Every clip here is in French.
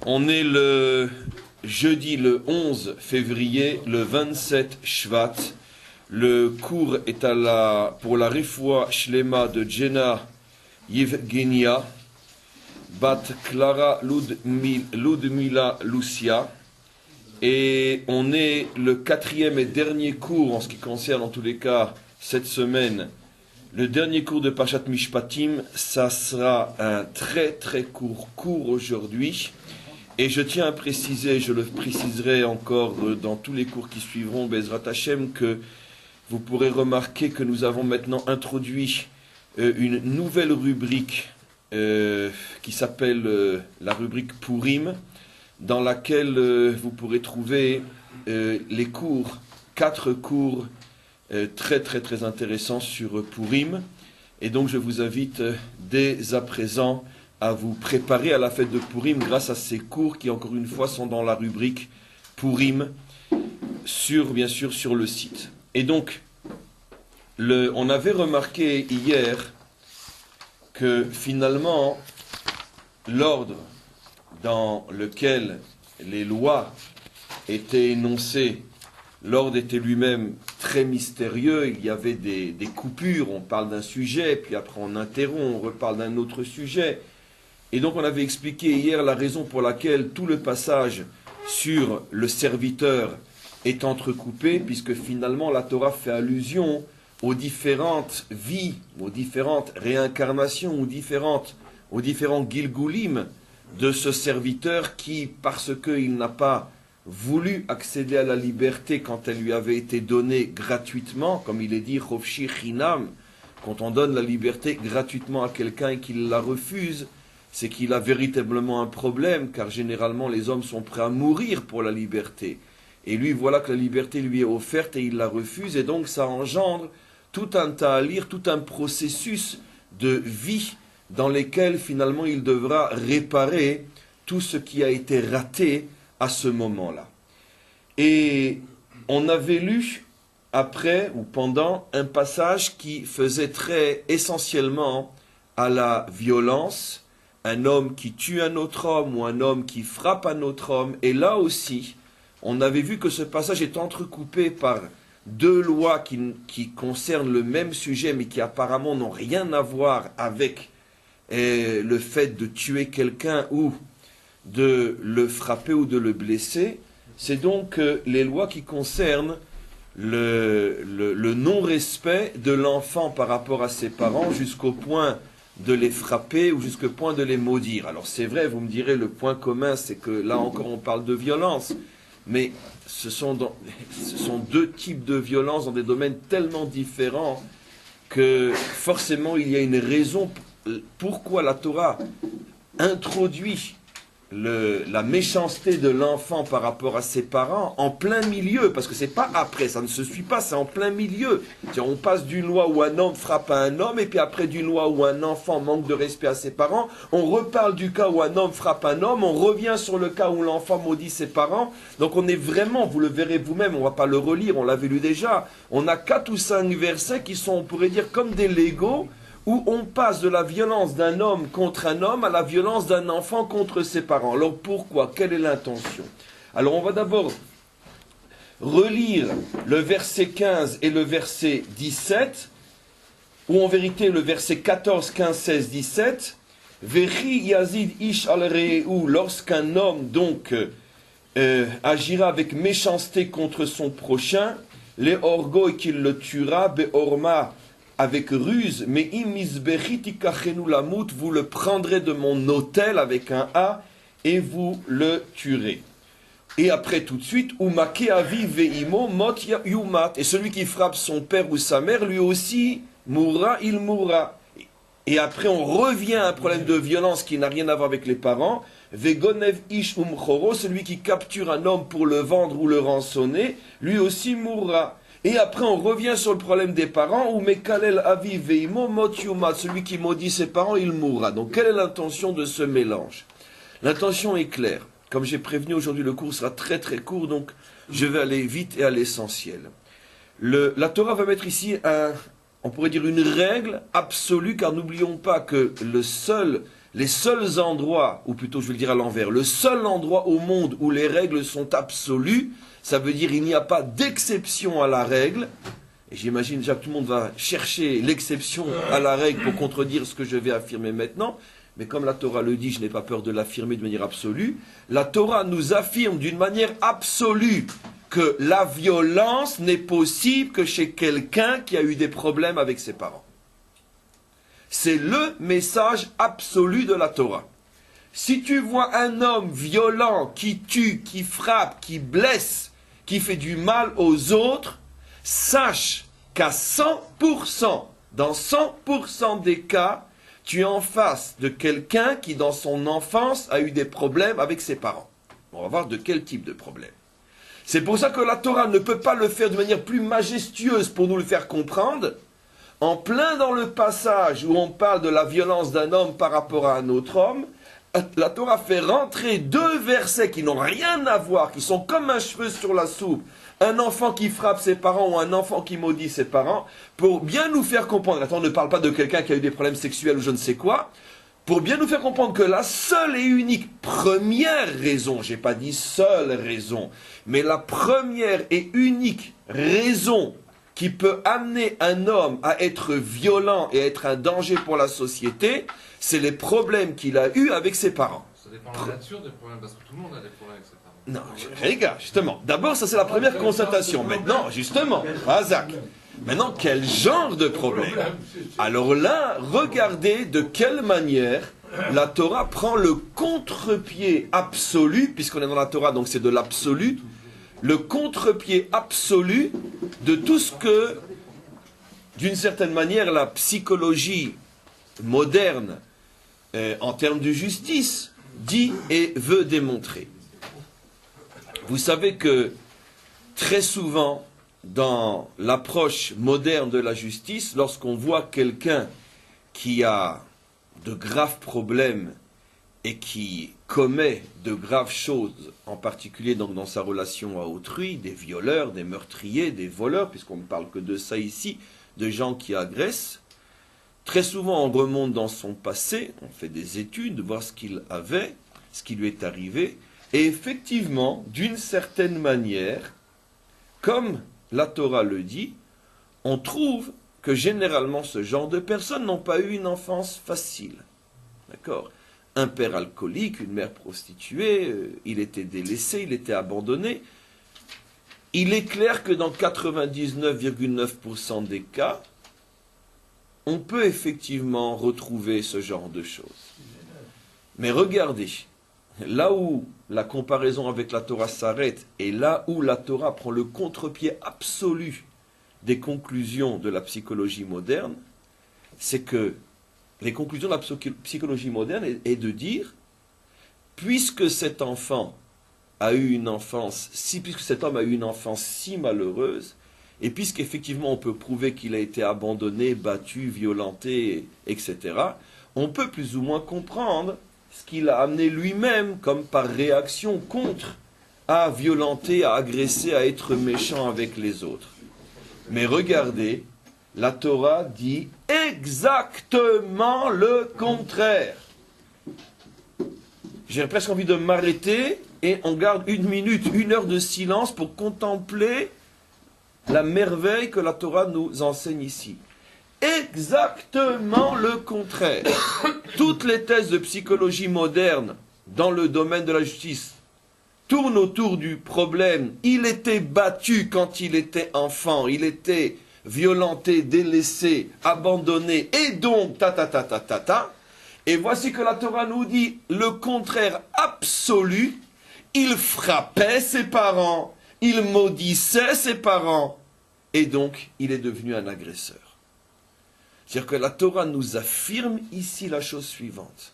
On est le jeudi le 11 février, le 27 Shvat. Le cours est pour la Refoua Shlema de Jenna Yevgenia, Bat Clara Ludmila Lucia. Et on est le quatrième et dernier cours en ce qui concerne en tous les cas cette semaine. Le dernier cours de Parashat Mishpatim, ça sera un très très court cours aujourd'hui. Et je tiens à préciser, je le préciserai encore dans tous les cours qui suivront, Bezrat Hashem, que vous pourrez remarquer que nous avons maintenant introduit une nouvelle rubrique qui s'appelle la rubrique Purim, dans laquelle vous pourrez trouver les cours, 4 cours très très très intéressants sur Purim. Et donc je vous invite dès à présent à vous préparer à la fête de Purim grâce à ces cours qui, encore une fois, sont dans la rubrique Purim, bien sûr, sur le site. Et donc, on avait remarqué hier que finalement, l'ordre dans lequel les lois étaient énoncées, l'ordre était lui-même très mystérieux, il y avait des coupures, on parle d'un sujet, puis après on interrompt, on reparle d'un autre sujet. Et donc on avait expliqué hier la raison pour laquelle tout le passage sur le serviteur est entrecoupé, puisque finalement la Torah fait allusion aux différentes vies, aux différentes réincarnations, aux différents Gilgulim de ce serviteur qui, parce qu'il n'a pas voulu accéder à la liberté quand elle lui avait été donnée gratuitement, comme il est dit, Chofshi Chinam, quand on donne la liberté gratuitement à quelqu'un et qu'il la refuse, c'est qu'il a véritablement un problème, car généralement les hommes sont prêts à mourir pour la liberté. Et lui, voilà que la liberté lui est offerte et il la refuse, et donc ça engendre tout un ta'alir, tout un processus de vie dans lequel finalement il devra réparer tout ce qui a été raté à ce moment-là. Et on avait lu après ou pendant un passage qui faisait très essentiellement à la violence, un homme qui tue un autre homme ou un homme qui frappe un autre homme. Et là aussi, on avait vu que ce passage est entrecoupé par 2 lois qui concernent le même sujet, mais qui apparemment n'ont rien à voir avec le fait de tuer quelqu'un ou de le frapper ou de le blesser. C'est donc les lois qui concernent le non-respect de l'enfant par rapport à ses parents jusqu'au point de les frapper ou jusqu'au point de les maudire. Alors c'est vrai, vous me direz, le point commun, c'est que là encore on parle de violence, mais ce sont 2 types de violence dans des domaines tellement différents que forcément il y a une raison pourquoi la Torah introduit la méchanceté de l'enfant par rapport à ses parents en plein milieu, parce que c'est pas après, ça ne se suit pas, c'est en plein milieu. On passe d'une loi où un homme frappe à un homme, et puis après d'une loi où un enfant manque de respect à ses parents, on reparle du cas où un homme frappe un homme, on revient sur le cas où l'enfant maudit ses parents. Donc on est vraiment, vous le verrez vous-même, on va pas le relire, on l'avait lu déjà, on a 4 ou 5 versets qui sont, on pourrait dire, comme des Legos, où on passe de la violence d'un homme contre un homme à la violence d'un enfant contre ses parents. Alors pourquoi? Quelle est l'intention? Alors on va d'abord relire le verset 15 et le verset 17, ou en vérité le verset 14, 15, 16, 17. Vechi yazid ish al re'u, lorsqu'un homme donc agira avec méchanceté contre son prochain, les orgo et qu'il le tuera, be'orma, avec ruse, mais vous le prendrez de mon autel avec un A et vous le tuerez. Et après tout de suite, et celui qui frappe son père ou sa mère, lui aussi mourra, il mourra. Et après on revient à un problème de violence qui n'a rien à voir avec les parents. Vegonev ish celui qui capture un homme pour le vendre ou le rançonner, lui aussi mourra. Et après, on revient sur le problème des parents, où Mekalel Aviv Veimo Mot Yumat, celui qui maudit ses parents, il mourra. Donc, quelle est l'intention de ce mélange? L'intention est claire. Comme j'ai prévenu aujourd'hui, le cours sera très très court, donc je vais aller vite et à l'essentiel. La Torah va mettre ici on pourrait dire une règle absolue, car n'oublions pas que le seul les seuls endroits, ou plutôt je vais le dire à l'envers, le seul endroit au monde où les règles sont absolues, ça veut dire il n'y a pas d'exception à la règle. Et j'imagine déjà que tout le monde va chercher l'exception à la règle pour contredire ce que je vais affirmer maintenant. Mais comme la Torah le dit, je n'ai pas peur de l'affirmer de manière absolue. La Torah nous affirme d'une manière absolue que la violence n'est possible que chez quelqu'un qui a eu des problèmes avec ses parents. C'est le message absolu de la Torah. Si tu vois un homme violent qui tue, qui frappe, qui blesse, qui fait du mal aux autres, sache qu'à 100%, dans 100% des cas, tu es en face de quelqu'un qui, dans son enfance, a eu des problèmes avec ses parents. On va voir de quel type de problème. C'est pour ça que la Torah ne peut pas le faire de manière plus majestueuse pour nous le faire comprendre. En plein dans le passage où on parle de la violence d'un homme par rapport à un autre homme, la Torah fait rentrer deux versets qui n'ont rien à voir, qui sont comme un cheveu sur la soupe. Un enfant qui frappe ses parents ou un enfant qui maudit ses parents, pour bien nous faire comprendre, attends, on ne parle pas de quelqu'un qui a eu des problèmes sexuels ou je ne sais quoi, pour bien nous faire comprendre que la seule et unique première raison, j'ai pas dit seule raison, mais la première et unique raison qui peut amener un homme à être violent et à être un danger pour la société, c'est les problèmes qu'il a eus avec ses parents. Ça dépend de la nature des problèmes, parce que tout le monde a des problèmes avec ses parents. Non, les gars, justement. D'abord, ça c'est la première constatation. Maintenant, justement, Razak. Maintenant, quel genre de problème? Alors là, regardez de quelle manière la Torah prend le contre-pied absolu, puisqu'on est dans la Torah, donc c'est de l'absolu, le contre-pied absolu de tout ce que, d'une certaine manière, la psychologie moderne, en termes de justice, dit et veut démontrer. Vous savez que très souvent, dans l'approche moderne de la justice, lorsqu'on voit quelqu'un qui a de graves problèmes et qui commet de graves choses, en particulier donc dans sa relation à autrui, des violeurs, des meurtriers, des voleurs, puisqu'on ne parle que de ça ici, de gens qui agressent, très souvent on remonte dans son passé, on fait des études, voir ce qu'il avait, ce qui lui est arrivé, et effectivement, d'une certaine manière, comme la Torah le dit, on trouve que généralement ce genre de personnes n'ont pas eu une enfance facile. D'accord ? Un père alcoolique, une mère prostituée, il était délaissé, il était abandonné. Il est clair que dans 99,9% des cas, on peut effectivement retrouver ce genre de choses. Mais regardez, là où la comparaison avec la Torah s'arrête et là où la Torah prend le contre-pied absolu des conclusions de la psychologie moderne, c'est que les conclusions de la psychologie moderne est de dire, puisque cet enfant a eu une enfance, puisque cet homme a eu une enfance si malheureuse, et puisqu'effectivement on peut prouver qu'il a été abandonné, battu, violenté, etc., on peut plus ou moins comprendre ce qu'il a amené lui-même comme par réaction contre, à violenter, à agresser, à être méchant avec les autres. Mais regardez, la Torah dit exactement le contraire. J'ai presque envie de m'arrêter et on garde 1 minute, 1 heure de silence pour contempler la merveille que la Torah nous enseigne ici. Exactement le contraire. Toutes les thèses de psychologie moderne dans le domaine de la justice tournent autour du problème. Il était battu quand il était enfant, il était violenté, délaissé, abandonné, et donc ta. Et voici que la Torah nous dit le contraire absolu. Il frappait ses parents, il maudissait ses parents, et donc il est devenu un agresseur. C'est-à-dire que la Torah nous affirme ici la chose suivante.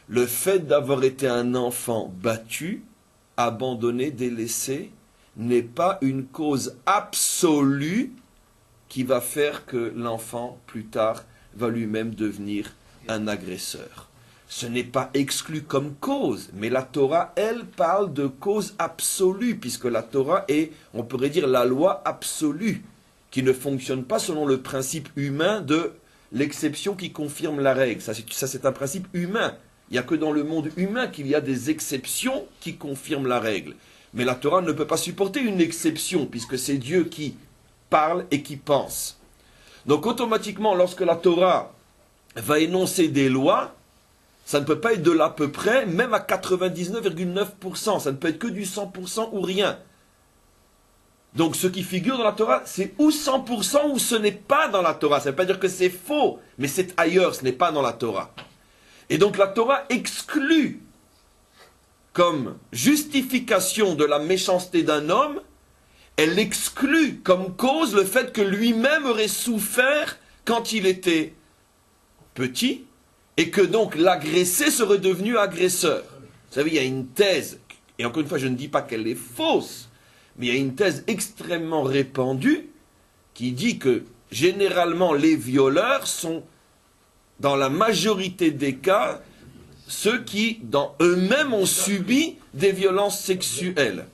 Le fait d'avoir été un enfant battu, abandonné, délaissé, n'est pas une cause absolue qui va faire que l'enfant, plus tard, va lui-même devenir un agresseur. Ce n'est pas exclu comme cause, mais la Torah, elle, parle de cause absolue, puisque la Torah est, on pourrait dire, la loi absolue, qui ne fonctionne pas selon le principe humain de l'exception qui confirme la règle. Ça, c'est un principe humain. Il n'y a que dans le monde humain qu'il y a des exceptions qui confirment la règle. Mais la Torah ne peut pas supporter une exception, puisque c'est Dieu qui parle et qui pense. Donc automatiquement, lorsque la Torah va énoncer des lois, ça ne peut pas être de l'à peu près, même à 99,9%. Ça ne peut être que du 100% ou rien. Donc ce qui figure dans la Torah, c'est ou 100% ou ce n'est pas dans la Torah. Ça ne veut pas dire que c'est faux, mais c'est ailleurs, ce n'est pas dans la Torah. Et donc la Torah exclut comme justification de la méchanceté d'un homme, elle exclut comme cause le fait que lui-même aurait souffert quand il était petit, et que donc l'agressé serait devenu agresseur. Vous savez, il y a une thèse, et encore une fois, je ne dis pas qu'elle est fausse, mais il y a une thèse extrêmement répandue qui dit que généralement les violeurs sont, dans la majorité des cas, ceux qui, dans eux-mêmes, ont subi des violences sexuelles.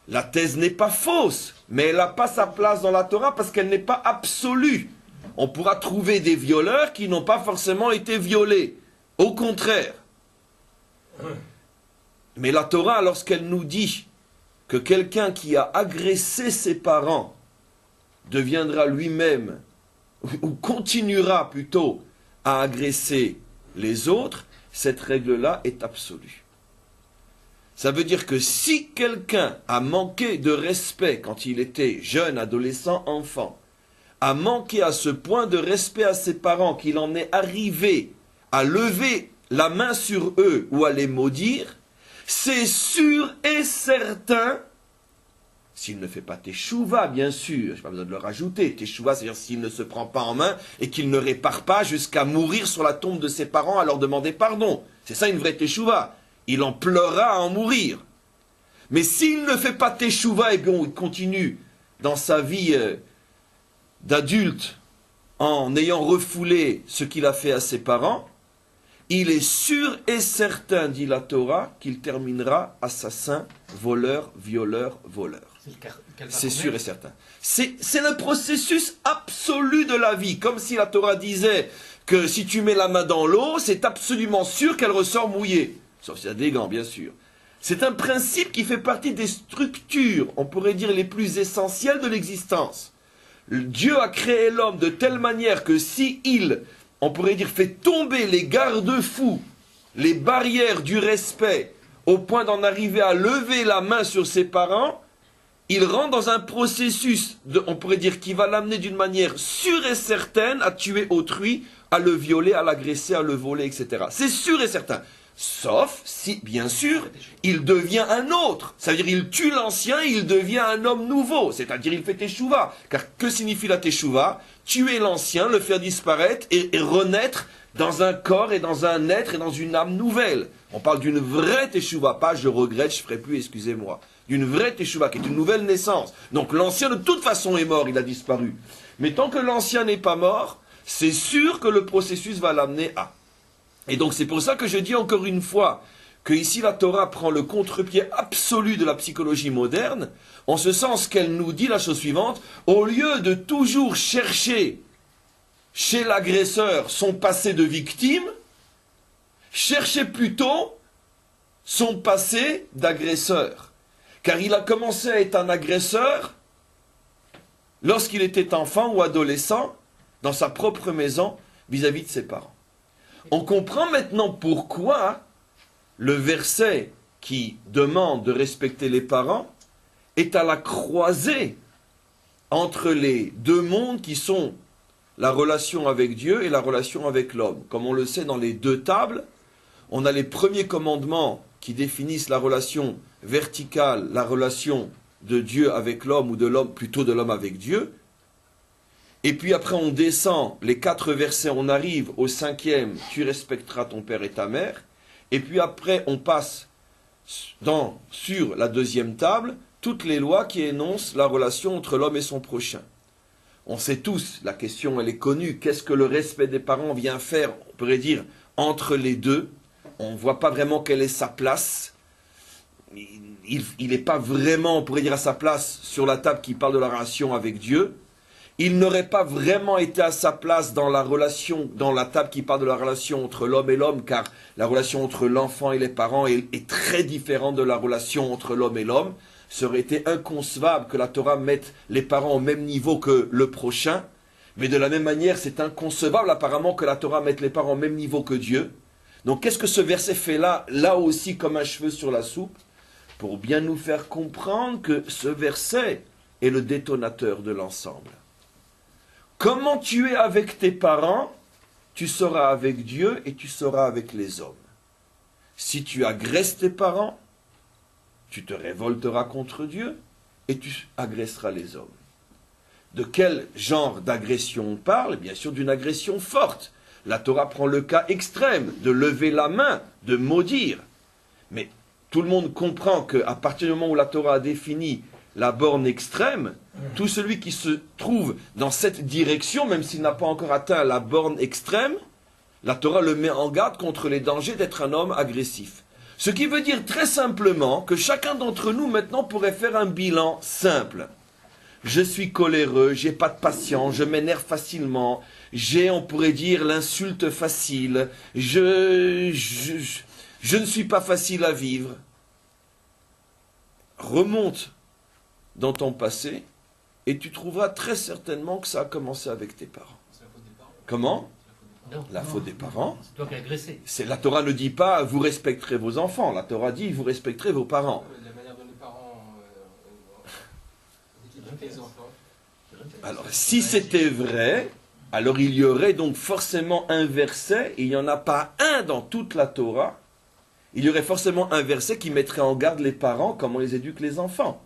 La thèse n'est pas fausse, mais elle n'a pas sa place dans la Torah parce qu'elle n'est pas absolue. On pourra trouver des violeurs qui n'ont pas forcément été violés. Au contraire. Mais la Torah, lorsqu'elle nous dit que quelqu'un qui a agressé ses parents deviendra lui-même, ou continuera plutôt à agresser les autres, cette règle-là est absolue. Ça veut dire que si quelqu'un a manqué de respect quand il était jeune, adolescent, enfant, a manqué à ce point de respect à ses parents qu'il en est arrivé à lever la main sur eux ou à les maudire, c'est sûr et certain, s'il ne fait pas teshuva, bien sûr, je n'ai pas besoin de le rajouter, teshuva, c'est-à-dire s'il ne se prend pas en main et qu'il ne répare pas jusqu'à mourir sur la tombe de ses parents à leur demander pardon. C'est ça une vraie teshuva. Il en pleurera à en mourir. Mais s'il ne fait pas teshuva et bien il continue dans sa vie d'adulte en ayant refoulé ce qu'il a fait à ses parents, il est sûr et certain, dit la Torah, qu'il terminera assassin, voleur, violeur, voleur. C'est sûr et certain. C'est le processus absolu de la vie. Comme si la Torah disait que si tu mets la main dans l'eau, c'est absolument sûr qu'elle ressort mouillée. Sauf s'il y a des gants, bien sûr. C'est un principe qui fait partie des structures, on pourrait dire, les plus essentielles de l'existence. Dieu a créé l'homme de telle manière que si il, on pourrait dire, fait tomber les garde-fous, les barrières du respect, au point d'en arriver à lever la main sur ses parents, il rentre dans un processus, on pourrait dire, qui va l'amener d'une manière sûre et certaine à tuer autrui, à le violer, à l'agresser, à le voler, etc. C'est sûr et certain. Sauf si, bien sûr, il devient un autre. C'est-à-dire, il tue l'ancien et il devient un homme nouveau. C'est-à-dire, il fait teshuva. Car que signifie la teshuva? Tuer l'ancien, le faire disparaître et renaître dans un corps et dans un être et dans une âme nouvelle. On parle d'une vraie teshuva, pas je regrette, je ferai plus, excusez-moi. D'une vraie teshuva, qui est une nouvelle naissance. Donc l'ancien de toute façon est mort, il a disparu. Mais tant que l'ancien n'est pas mort, c'est sûr que le processus va l'amener à. Et donc c'est pour ça que je dis encore une fois que ici la Torah prend le contre-pied absolu de la psychologie moderne, en ce sens qu'elle nous dit la chose suivante: au lieu de toujours chercher chez l'agresseur son passé de victime, cherchez plutôt son passé d'agresseur. Car il a commencé à être un agresseur lorsqu'il était enfant ou adolescent, dans sa propre maison, vis-à-vis de ses parents. On comprend maintenant pourquoi le verset qui demande de respecter les parents est à la croisée entre les deux mondes qui sont la relation avec Dieu et la relation avec l'homme. Comme on le sait dans les deux tables, on a les premiers commandements qui définissent la relation verticale, la relation de Dieu avec l'homme ou de l'homme, plutôt de l'homme avec Dieu. Et puis après on descend les 4 versets, on arrive au 5e, tu respecteras ton père et ta mère. Et puis après on passe sur la 2e table, toutes les lois qui énoncent la relation entre l'homme et son prochain. On sait tous, la question elle est connue, qu'est-ce que le respect des parents vient faire, on pourrait dire, entre les deux? On ne voit pas vraiment quelle est sa place. Il n'est pas vraiment, on pourrait dire, à sa place sur la table qui parle de la relation avec Dieu. il n'aurait pas vraiment été à sa place dans la relation, dans la table qui parle de la relation entre l'homme et l'homme, car la relation entre l'enfant et les parents est très différente de la relation entre l'homme et l'homme. Ça aurait été inconcevable que la Torah mette les parents au même niveau que le prochain, mais de la même manière, c'est inconcevable apparemment que la Torah mette les parents au même niveau que Dieu. Donc qu'est-ce que ce verset fait là aussi comme un cheveu sur la soupe, pour bien nous faire comprendre que ce verset est le détonateur de l'ensemble. Comment tu es avec tes parents, tu seras avec Dieu et tu seras avec les hommes. Si tu agresses tes parents, tu te révolteras contre Dieu et tu agresseras les hommes. De quel genre d'agression on parle? Bien sûr d'une agression forte. La Torah prend le cas extrême de lever la main, de maudire. Mais tout le monde comprend qu'à partir du moment où la Torah a défini la borne extrême, tout celui qui se trouve dans cette direction, même s'il n'a pas encore atteint la borne extrême, la Torah le met en garde contre les dangers d'être un homme agressif. Ce qui veut dire très simplement que chacun d'entre nous maintenant pourrait faire un bilan simple. Je suis coléreux, j'ai pas de patience, je m'énerve facilement, j'ai, on pourrait dire, l'insulte facile, je ne suis pas facile à vivre. Remonte dans ton passé et tu trouveras très certainement que ça a commencé avec tes parents. C'est la faute des parents. Comment? Non. La faute des parents. C'est toi qui as agressé. La Torah ne dit pas vous respecterez vos enfants, la Torah dit vous respecterez vos parents. La manière dont les parents éduquent les enfants. Alors si c'était vrai, alors il y aurait donc forcément un verset, et il n'y en a pas un dans toute la Torah, il y aurait forcément un verset qui mettrait en garde les parents comment ils éduquent les enfants.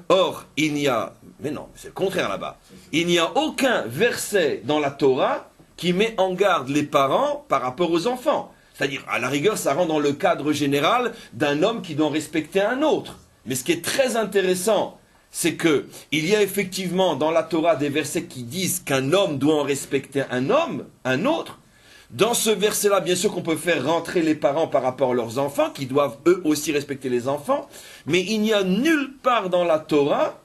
Or, il n'y a, mais non, c'est le contraire là-bas, il n'y a aucun verset dans la Torah qui met en garde les parents par rapport aux enfants. C'est-à-dire, à la rigueur, ça rentre dans le cadre général d'un homme qui doit respecter un autre. Mais ce qui est très intéressant, c'est que il y a effectivement dans la Torah des versets qui disent qu'un homme doit en respecter un autre. Dans ce verset-là, bien sûr qu'on peut faire rentrer les parents par rapport à leurs enfants, qui doivent eux aussi respecter les enfants, mais il n'y a nulle part dans la Torah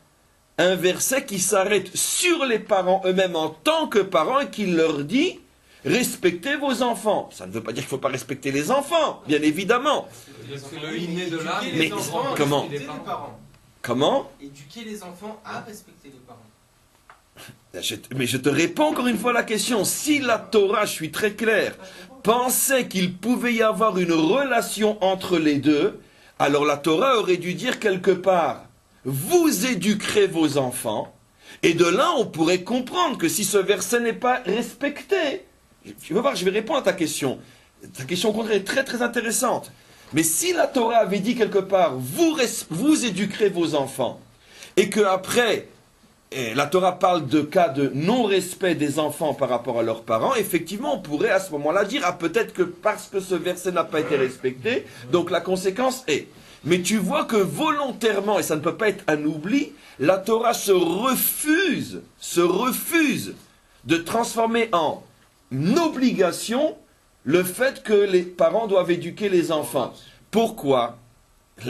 un verset qui s'arrête sur les parents eux-mêmes en tant que parents et qui leur dit « respectez vos enfants ». Ça ne veut pas dire qu'il ne faut pas respecter les enfants, bien évidemment. C'est le inné de l'âme. Mais comment? Comment? Éduquer les enfants à respecter les parents. Mais je te réponds encore une fois à la question. Si la Torah, je suis très clair, pensait qu'il pouvait y avoir une relation entre les deux, alors la Torah aurait dû dire quelque part vous éduquerez vos enfants, et de là on pourrait comprendre que si ce verset n'est pas respecté, tu vas voir, je vais répondre à ta question. Ta question au contraire est très très intéressante. Mais si la Torah avait dit quelque part vous éduquerez vos enfants, et que après la Torah parle de cas de non-respect des enfants par rapport à leurs parents, effectivement on pourrait à ce moment-là dire peut-être que parce que ce verset n'a pas été respecté, donc la conséquence est. Mais tu vois que volontairement, et ça ne peut pas être un oubli, la Torah se refuse de transformer en obligation le fait que les parents doivent éduquer les enfants. Pourquoi?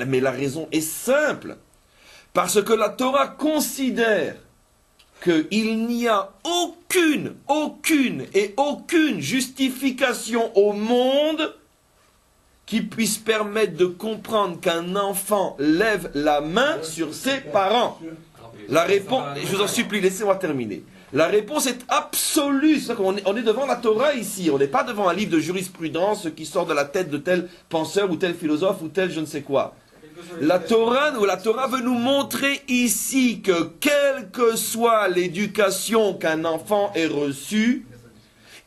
Mais la raison est simple. Parce que la Torah considère qu'il n'y a aucune justification au monde qui puisse permettre de comprendre qu'un enfant lève la main sur ses parents. La réponse, je vous en supplie, laissez-moi terminer. La réponse est absolue. On est devant la Torah ici. On n'est pas devant un livre de jurisprudence qui sort de la tête de tel penseur ou tel philosophe ou tel je ne sais quoi. La Torah veut nous montrer ici que quelle que soit l'éducation qu'un enfant ait reçue,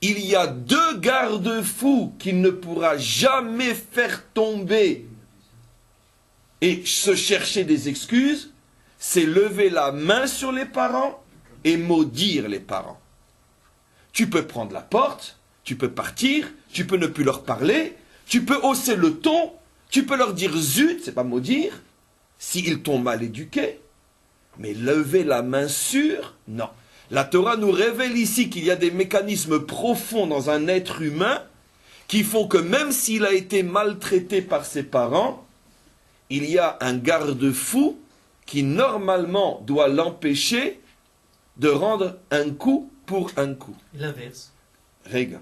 il y a deux garde-fous qu'il ne pourra jamais faire tomber et se chercher des excuses, c'est lever la main sur les parents et maudire les parents. Tu peux prendre la porte, tu peux partir, tu peux ne plus leur parler, tu peux hausser le ton, tu peux leur dire zut, c'est pas maudire, s'ils t'ont mal éduqué, mais lever la main sur, non. La Torah nous révèle ici qu'il y a des mécanismes profonds dans un être humain qui font que même s'il a été maltraité par ses parents, il y a un garde-fou qui normalement doit l'empêcher de rendre un coup pour un coup. L'inverse. Rega.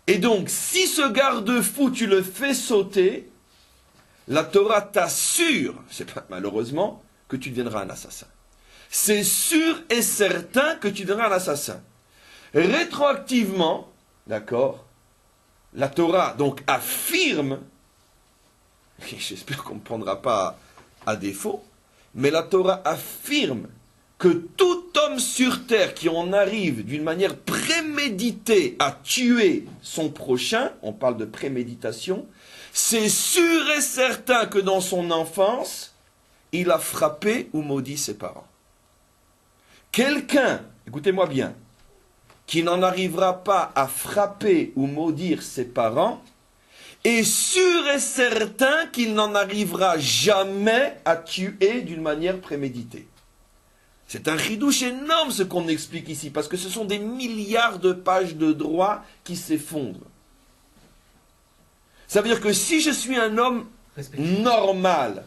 Et donc, si ce garde-fou, tu le fais sauter, la Torah t'assure, c'est pas malheureusement, que tu deviendras un assassin. C'est sûr et certain que tu deviendras un assassin. Rétroactivement, d'accord, la Torah donc affirme, et j'espère qu'on ne prendra pas à défaut, mais la Torah affirme que tout homme sur terre qui en arrive d'une manière préméditée à tuer son prochain, on parle de préméditation, c'est sûr et certain que dans son enfance, il a frappé ou maudit ses parents. Quelqu'un, écoutez-moi bien, qui n'en arrivera pas à frapper ou maudire ses parents, est sûr et certain qu'il n'en arrivera jamais à tuer d'une manière préméditée. C'est un chidouche énorme ce qu'on explique ici, parce que ce sont des milliards de pages de droit qui s'effondrent. Ça veut dire que si je suis un homme normal,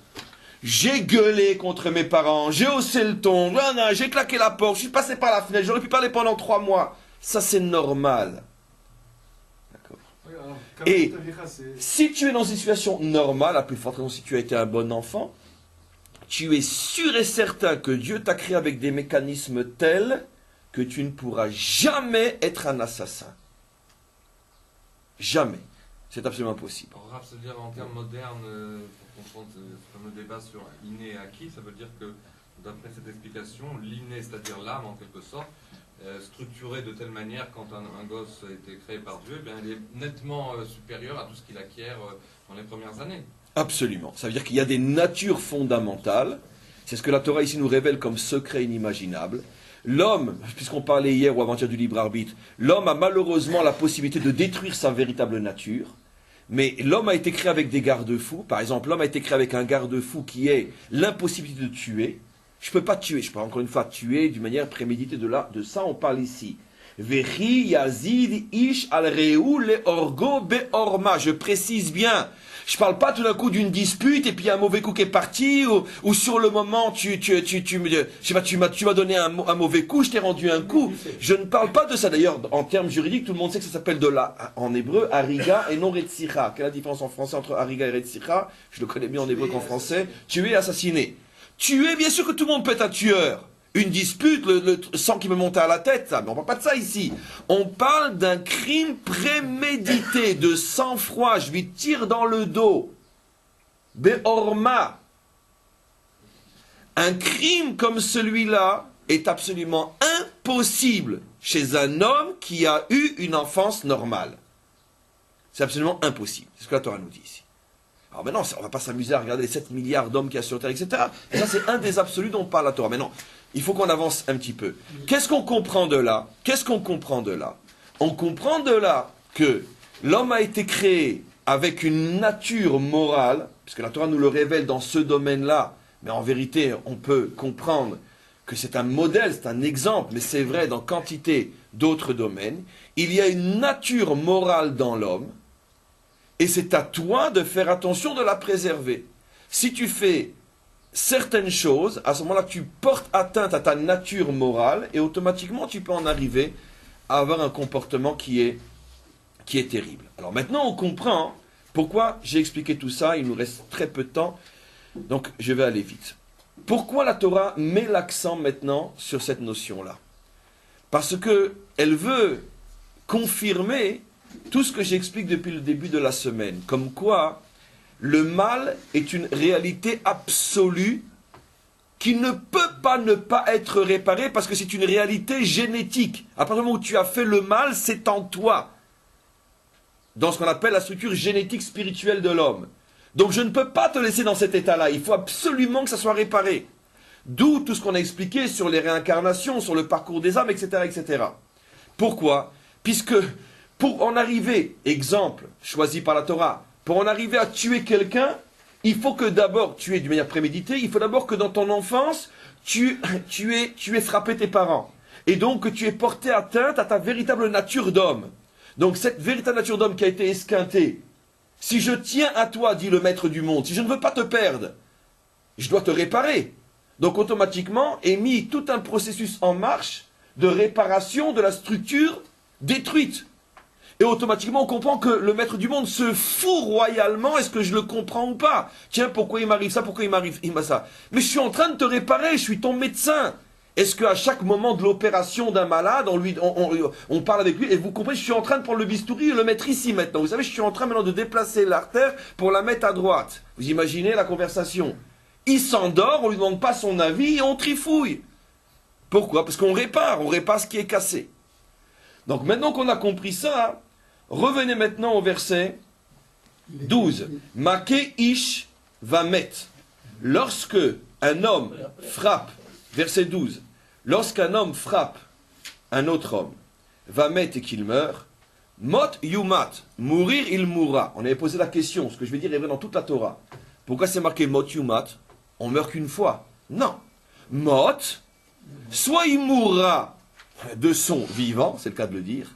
j'ai gueulé contre mes parents, j'ai haussé le ton, j'ai claqué la porte, je suis passé par la fenêtre, j'aurais pu parler pendant 3 mois. Ça, c'est normal. D'accord. Oui, alors, Et si tu es dans une situation normale, à plus forte raison si tu as été un bon enfant, tu es sûr et certain que Dieu t'a créé avec des mécanismes tels que tu ne pourras jamais être un assassin. Jamais. C'est absolument impossible. Alors, Raph, c'est-à-dire en termes modernes, pour comprendre ce fameux débat sur inné et acquis, ça veut dire que, d'après cette explication, l'inné, c'est-à-dire l'âme en quelque sorte, structurée de telle manière quand un gosse a été créé par Dieu, eh bien, elle est nettement supérieure à tout ce qu'il acquiert dans les premières années. Absolument. Ça veut dire qu'il y a des natures fondamentales. C'est ce que la Torah ici nous révèle comme secret inimaginable. L'homme, puisqu'on parlait hier ou avant-hier du libre arbitre, l'homme a malheureusement la possibilité de détruire sa véritable nature. Mais l'homme a été créé avec des garde-fous. Par exemple, l'homme a été créé avec un garde-fou qui est l'impossibilité de tuer. Je ne peux pas tuer, je peux encore une fois tuer d'une manière préméditée. De ça, on parle ici. Vechi yazid ish al reu le orgo beorma. Je précise bien. Je ne parle pas tout d'un coup d'une dispute et puis un mauvais coup qui est parti ou sur le moment tu m'as donné un mauvais coup, je t'ai rendu un coup. Je ne parle pas de ça. D'ailleurs, en termes juridiques, tout le monde sait que ça s'appelle en hébreu, hariga et non retzicha. Quelle est la différence en français entre hariga et retzicha? Je le connais mieux en hébreu qu'en français. Tuer, assassiner. Tuer, bien sûr que tout le monde peut être un tueur. Une dispute, le sang qui me montait à la tête, ça. Mais on ne parle pas de ça ici. On parle d'un crime prémédité, de sang-froid. Je lui tire dans le dos. Beorma. Un crime comme celui-là est absolument impossible chez un homme qui a eu une enfance normale. C'est absolument impossible. C'est ce que la Torah nous dit ici. Alors maintenant, on ne va pas s'amuser à regarder les 7 milliards d'hommes qu'il y a sur Terre, etc. Et ça, c'est un des absolus dont parle la Torah. Mais non, il faut qu'on avance un petit peu. Qu'est-ce qu'on comprend de là? On comprend de là que l'homme a été créé avec une nature morale, puisque la Torah nous le révèle dans ce domaine-là, mais en vérité, on peut comprendre que c'est un modèle, c'est un exemple, mais c'est vrai dans quantité d'autres domaines. Il y a une nature morale dans l'homme, et c'est à toi de faire attention de la préserver. Si tu fais certaines choses, à ce moment-là, tu portes atteinte à ta nature morale et automatiquement, tu peux en arriver à avoir un comportement qui est terrible. Alors maintenant, on comprend pourquoi j'ai expliqué tout ça. Il nous reste très peu de temps, donc je vais aller vite. Pourquoi la Torah met l'accent maintenant sur cette notion-là? Parce qu'elle veut confirmer tout ce que j'explique depuis le début de la semaine, comme quoi le mal est une réalité absolue qui ne peut pas ne pas être réparée parce que c'est une réalité génétique. À partir du moment où tu as fait le mal, c'est en toi, dans ce qu'on appelle la structure génétique spirituelle de l'homme. Donc je ne peux pas te laisser dans cet état-là, il faut absolument que ça soit réparé. D'où tout ce qu'on a expliqué sur les réincarnations, sur le parcours des âmes, etc. etc. Pourquoi? Puisque pour en arriver, exemple choisi par la Torah, pour en arriver à tuer quelqu'un, il faut que d'abord, tuer d'une manière préméditée, il faut d'abord que dans ton enfance, tu aies frappé tes parents. Et donc que tu aies porté atteinte à ta véritable nature d'homme. Donc cette véritable nature d'homme qui a été esquintée, si je tiens à toi, dit le maître du monde, si je ne veux pas te perdre, je dois te réparer. Donc automatiquement est mis tout un processus en marche de réparation de la structure détruite. Et automatiquement on comprend que le maître du monde se fout royalement, est-ce que je le comprends ou pas? Tiens, pourquoi il m'arrive ça, pourquoi il m'arrive ça? Mais je suis en train de te réparer, je suis ton médecin. Est-ce qu'à chaque moment de l'opération d'un malade, on parle avec lui, et vous comprenez, je suis en train de prendre le bistouri et le mettre ici maintenant. Vous savez, je suis en train maintenant de déplacer l'artère pour la mettre à droite. Vous imaginez la conversation? Il s'endort, on ne lui demande pas son avis et on trifouille. Pourquoi? Parce qu'on répare ce qui est cassé. Donc maintenant qu'on a compris ça, revenez maintenant au verset 12. Make ish va mettre. Lorsque un homme frappe, verset 12, lorsqu'un homme frappe un autre homme, va mettre et qu'il meurt, mot yumat, mourir il mourra. On avait posé la question, ce que je vais dire est vrai dans toute la Torah. Pourquoi c'est marqué mot yumat? On meurt qu'une fois. Non. Mot, soit il mourra de son vivant, c'est le cas de le dire,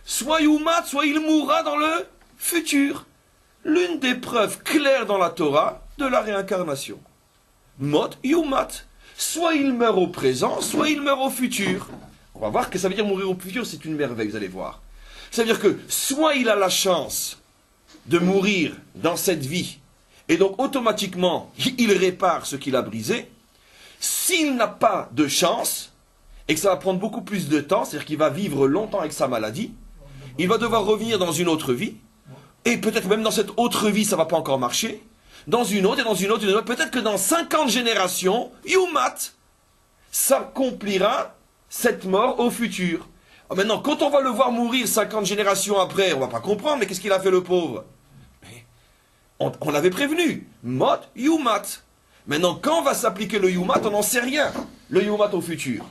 soit yumat, soit il mourra dans le futur. L'une des preuves claires dans la Torah de la réincarnation. Mot yumat. Soit il meurt au présent, soit il meurt au futur. On va voir que ça veut dire mourir au futur, c'est une merveille, vous allez voir. Ça veut dire que soit il a la chance de mourir dans cette vie, et donc automatiquement il répare ce qu'il a brisé. S'il n'a pas de chance, et que ça va prendre beaucoup plus de temps, c'est-à-dire qu'il va vivre longtemps avec sa maladie, il va devoir revenir dans une autre vie, et peut-être même dans cette autre vie ça ne va pas encore marcher, dans une autre, et dans une autre, peut-être que dans 50 générations, Yumat s'accomplira cette mort au futur. Alors maintenant, quand on va le voir mourir 50 générations après, on ne va pas comprendre, mais qu'est-ce qu'il a fait le pauvre? On l'avait prévenu. Mot Yumat. Maintenant, quand va s'appliquer le Yumat, on n'en sait rien. Le Yumat au futur.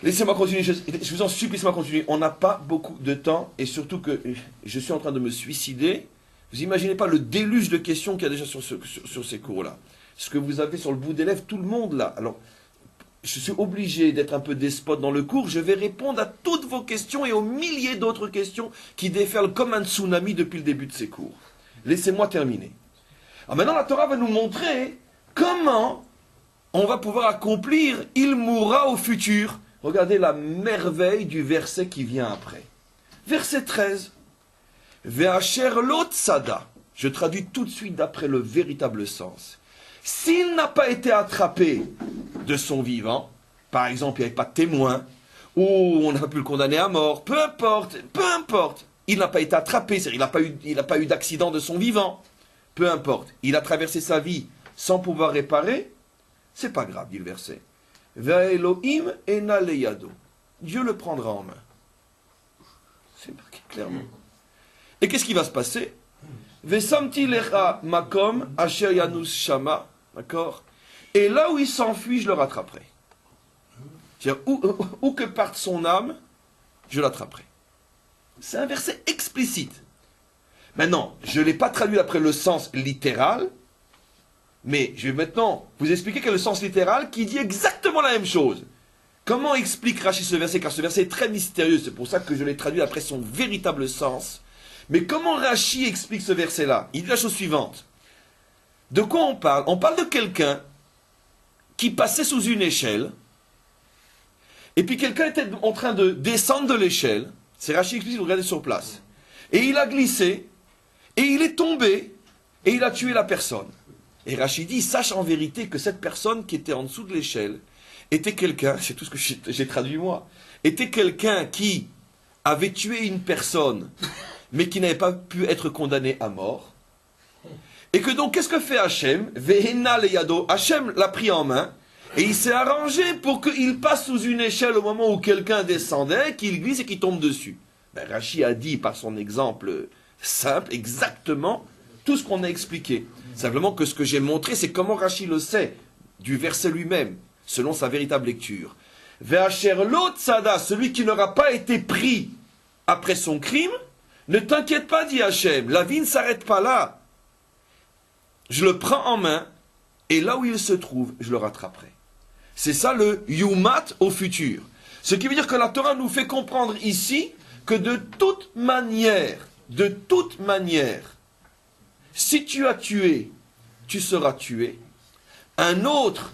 Laissez-moi continuer, je vous en supplie, laissez-moi continuer. On n'a pas beaucoup de temps, et surtout que je suis en train de me suicider. Vous imaginez pas le déluge de questions qu'il y a déjà sur ces cours-là. Ce que vous avez sur le bout des lèvres, tout le monde là. Alors, je suis obligé d'être un peu despote dans le cours. Je vais répondre à toutes vos questions et aux milliers d'autres questions qui déferlent comme un tsunami depuis le début de ces cours. Laissez-moi terminer. Alors maintenant, la Torah va nous montrer comment on va pouvoir accomplir « Il mourra au futur ». Regardez la merveille du verset qui vient après. Verset 13. Ve'asher lo tzada. Je traduis tout de suite d'après le véritable sens. S'il n'a pas été attrapé de son vivant, par exemple, il n'y avait pas de témoin, ou on n'a pas pu le condamner à mort, peu importe, il n'a pas été attrapé, c'est-à-dire il n'a pas eu d'accident de son vivant, peu importe, il a traversé sa vie sans pouvoir réparer, c'est pas grave, dit le verset. Ve'elohim ena leyado. Dieu le prendra en main. C'est marqué clairement. Et qu'est-ce qui va se passer? Vesamti lecha makom asher yanus shama. D'accord? Et là où il s'enfuit, je le rattraperai. C'est-à-dire, où que parte son âme, je l'attraperai. C'est un verset explicite. Maintenant, je ne l'ai pas traduit après le sens littéral, mais je vais maintenant vous expliquer quel est le sens littéral qui dit exactement la même chose. Comment explique Rashi ce verset? Car ce verset est très mystérieux, c'est pour ça que je l'ai traduit après son véritable sens. Mais comment Rashi explique ce verset-là? Il dit la chose suivante. De quoi on parle? On parle de quelqu'un qui passait sous une échelle, et puis quelqu'un était en train de descendre de l'échelle. C'est Rashi explique, vous regardez sur place. Et il a glissé, et il est tombé, et il a tué la personne. Et Rashi dit, sache en vérité que cette personne qui était en dessous de l'échelle était quelqu'un, c'est tout ce que j'ai traduit moi, était quelqu'un qui avait tué une personne, mais qui n'avait pas pu être condamné à mort. Et que donc, qu'est-ce que fait Hachem? Vehena leyado. Hachem l'a pris en main, et il s'est arrangé pour qu'il passe sous une échelle au moment où quelqu'un descendait, qu'il glisse et qu'il tombe dessus. Ben, Rashi a dit, par son exemple simple, exactement tout ce qu'on a expliqué. Simplement que ce que j'ai montré, c'est comment Rashi le sait, du verset lui-même, selon sa véritable lecture. Ve'asher lo tzada, celui qui n'aura pas été pris après son crime, ne t'inquiète pas, dit Hachem, la vie ne s'arrête pas là. Je le prends en main, et là où il se trouve, je le rattraperai. C'est ça le Yumat au futur. Ce qui veut dire que la Torah nous fait comprendre ici que de toute manière, si tu as tué, tu seras tué. Un autre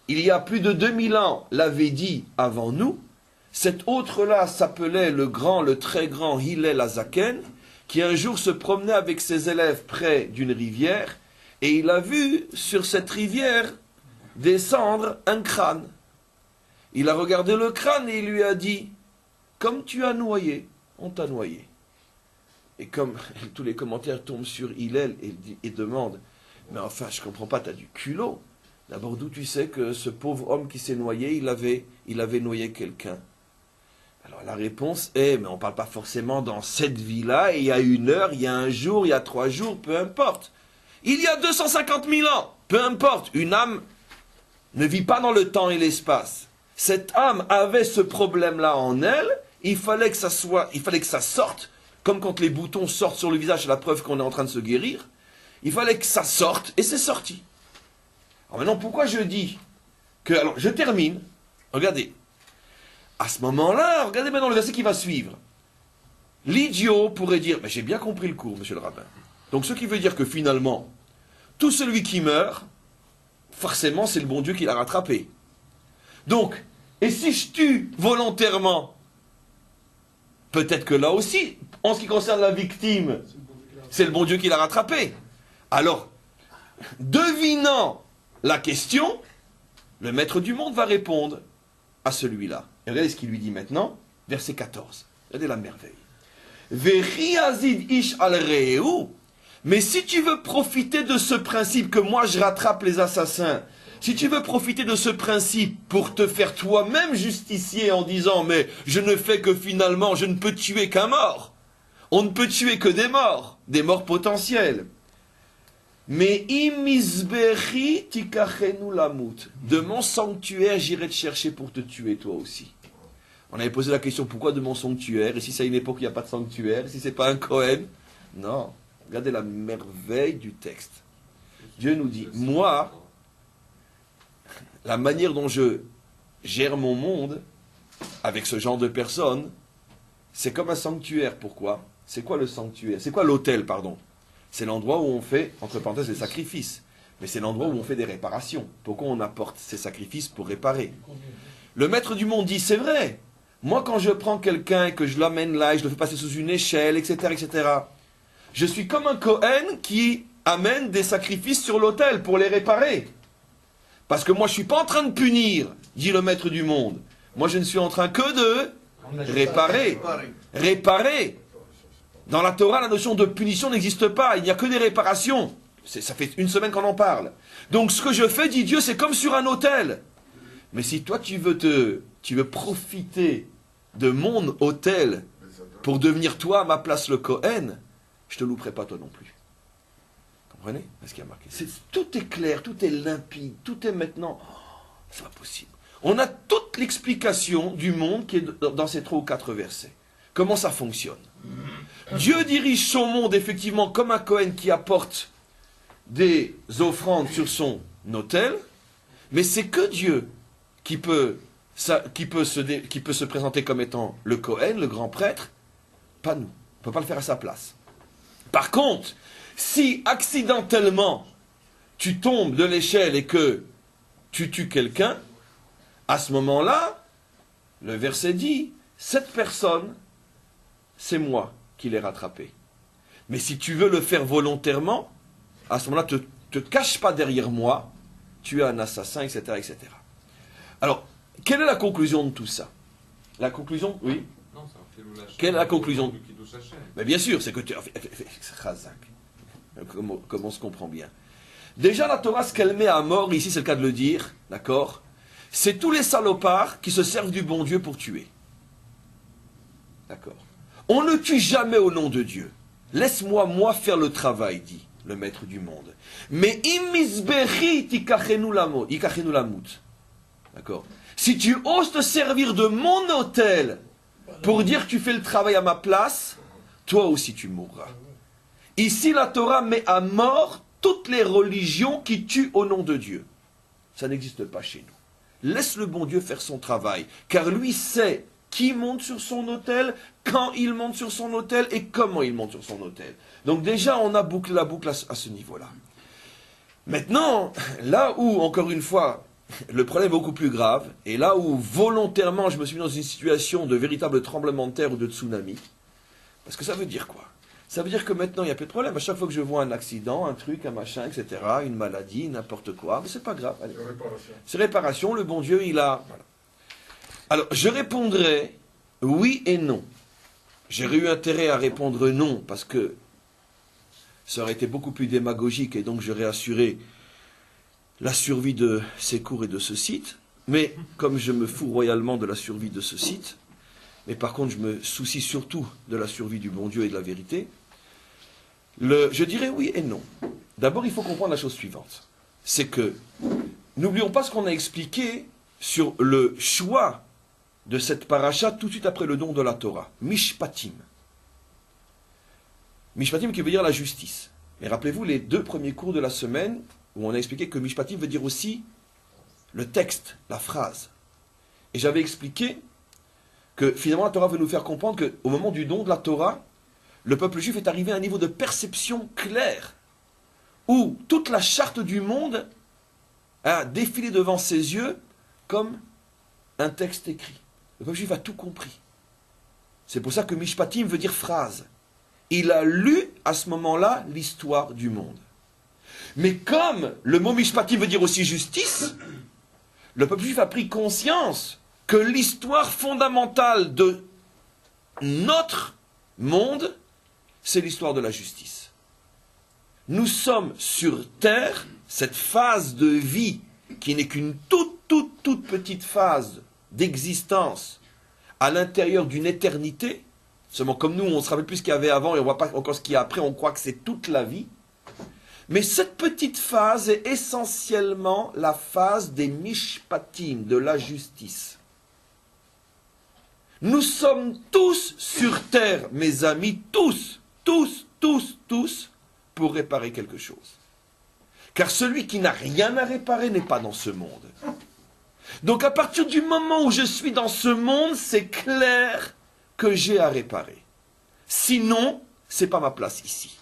il y a plus de 2000 ans, l'avait dit avant nous. Cet autre-là s'appelait le grand, le très grand Hillel Azaken, qui un jour se promenait avec ses élèves près d'une rivière, et il a vu sur cette rivière descendre un crâne. Il a regardé le crâne et il lui a dit, comme tu as noyé, on t'a noyé. Et comme tous les commentaires tombent sur Hillel et demandent, mais enfin, je ne comprends pas, tu as du culot. D'abord, d'où tu sais que ce pauvre homme qui s'est noyé, il avait noyé quelqu'un? Alors la réponse est, mais on ne parle pas forcément dans cette vie-là, et il y a 1 heure, il y a 1 jour, il y a 3 jours, peu importe. Il y a 250 000 ans, peu importe, une âme ne vit pas dans le temps et l'espace. Cette âme avait ce problème-là en elle, il fallait que ça sorte, comme quand les boutons sortent sur le visage, c'est la preuve qu'on est en train de se guérir. Il fallait que ça sorte, et c'est sorti. Alors maintenant, pourquoi je dis que... Alors, je termine. Regardez. À ce moment-là, regardez maintenant le verset qui va suivre. L'idiot pourrait dire, mais j'ai bien compris le cours, monsieur le rabbin. Donc, ce qui veut dire que finalement, tout celui qui meurt, forcément, c'est le bon Dieu qui l'a rattrapé. Donc, et si je tue volontairement, peut-être que là aussi, en ce qui concerne la victime, c'est le bon Dieu qui l'a rattrapé. Alors, devinant la question, le maître du monde va répondre à celui-là. Et regardez ce qu'il lui dit maintenant, verset 14. Regardez la merveille. Vechi azid ish al re'eu. Mais si tu veux profiter de ce principe que moi je rattrape les assassins, si tu veux profiter de ce principe pour te faire toi-même justicier en disant mais je ne fais que finalement, je ne peux tuer qu'un mort. On ne peut tuer que des morts potentiels. Mais imisberi tikachenu lamut. De mon sanctuaire, j'irai te chercher pour te tuer toi aussi. On avait posé la question pourquoi de mon sanctuaire? Et si c'est à une époque où il n'y a pas de sanctuaire? Et si c'est pas un Cohen? Non. Regardez la merveille du texte. Dieu nous dit, moi, la manière dont je gère mon monde, avec ce genre de personnes, c'est comme un sanctuaire. Pourquoi? C'est quoi le sanctuaire? C'est quoi l'autel, pardon? C'est l'endroit où on fait, entre parenthèses, des sacrifices. Mais c'est l'endroit où on fait des réparations. Pourquoi on apporte ces sacrifices pour réparer? Le maître du monde dit, c'est vrai. Moi, quand je prends quelqu'un et que je l'amène là, et je le fais passer sous une échelle, etc., etc., je suis comme un Cohen qui amène des sacrifices sur l'autel pour les réparer. Parce que moi, je ne suis pas en train de punir, dit le maître du monde. Moi, je ne suis en train que de réparer. Réparer. Dans la Torah, la notion de punition n'existe pas. Il n'y a que des réparations. Ça fait 1 semaine qu'on en parle. Donc, ce que je fais, dit Dieu, c'est comme sur un autel. Mais si toi, tu veux profiter de mon autel pour devenir toi, à ma place, le Cohen, je ne te louperai pas toi non plus. Comprenez ce qu'il y a marqué? Tout est clair, tout est limpide, tout est maintenant... Oh, c'est pas possible. On a toute l'explication du monde qui est dans ces 3 ou 4 versets. Comment ça fonctionne? Dieu dirige son monde effectivement comme un Cohen qui apporte des offrandes sur son autel, mais c'est que Dieu qui peut se présenter comme étant le Cohen, le grand prêtre, pas nous. On ne peut pas le faire à sa place. Par contre, si accidentellement tu tombes de l'échelle et que tu tues quelqu'un, à ce moment-là, le verset dit, cette personne, c'est moi qui l'ai rattrapé. Mais si tu veux le faire volontairement, à ce moment-là, te cache pas derrière moi, tu es un assassin, etc., etc. Alors, quelle est la conclusion de tout ça? La conclusion, oui? Non, c'est un filou lâché. Quelle est la conclusion? Mais bien sûr, c'est que tu... Comme on se comprend bien. Déjà, la Torah, ce qu'elle met à mort, ici c'est le cas de le dire, d'accord? C'est tous les salopards qui se servent du bon Dieu pour tuer. D'accord? On ne tue jamais au nom de Dieu. Laisse-moi, moi, faire le travail, dit le maître du monde. Mais imisberi tikachenu lamut. D'accord? Si tu oses te servir de mon autel pour dire que tu fais le travail à ma place, toi aussi tu mourras. Ici, la Torah met à mort toutes les religions qui tuent au nom de Dieu. Ça n'existe pas chez nous. Laisse le bon Dieu faire son travail, car lui sait qui monte sur son autel, quand il monte sur son autel et comment il monte sur son autel. Donc déjà, on a bouclé la boucle à ce niveau-là. Maintenant, là où, encore une fois, le problème est beaucoup plus grave, et là où volontairement je me suis mis dans une situation de véritable tremblement de terre ou de tsunami, parce que ça veut dire quoi? Ça veut dire que maintenant il n'y a plus de problème. À chaque fois que je vois un accident, un truc, un machin, etc., une maladie, n'importe quoi, mais c'est pas grave. Allez. C'est réparation, le bon Dieu, il a... Voilà. Alors, je répondrai oui et non. J'aurais eu intérêt à répondre non, parce que ça aurait été beaucoup plus démagogique, et donc j'aurais assuré la survie de ces cours et de ce site. Mais comme je me fous royalement de la survie de ce site, mais par contre je me soucie surtout de la survie du bon Dieu et de la vérité, je dirais oui et non. D'abord, il faut comprendre la chose suivante. C'est que, n'oublions pas ce qu'on a expliqué sur le choix de cette paracha tout de suite après le don de la Torah. Mishpatim. Mishpatim qui veut dire la justice. Mais rappelez-vous les 2 premiers cours de la semaine où on a expliqué que Mishpatim veut dire aussi le texte, la phrase. Et j'avais expliqué que finalement la Torah veut nous faire comprendre qu'au moment du don de la Torah, le peuple juif est arrivé à un niveau de perception claire où toute la charte du monde a défilé devant ses yeux comme un texte écrit. Le peuple juif a tout compris. C'est pour ça que Mishpatim veut dire phrase. Il a lu à ce moment-là l'histoire du monde. Mais comme le mot Mishpatim veut dire aussi justice, le peuple juif a pris conscience que l'histoire fondamentale de notre monde, c'est l'histoire de la justice. Nous sommes sur terre, cette phase de vie qui n'est qu'une toute petite phase d'existence à l'intérieur d'une éternité. Seulement comme nous, on ne se rappelle plus ce qu'il y avait avant et on ne voit pas encore ce qu'il y a après, on croit que c'est toute la vie. Mais cette petite phase est essentiellement la phase des mishpatim, de la justice. Nous sommes tous sur terre, mes amis, tous, pour réparer quelque chose. Car celui qui n'a rien à réparer n'est pas dans ce monde. Donc à partir du moment où je suis dans ce monde, c'est clair que j'ai à réparer. Sinon, ce n'est pas ma place ici.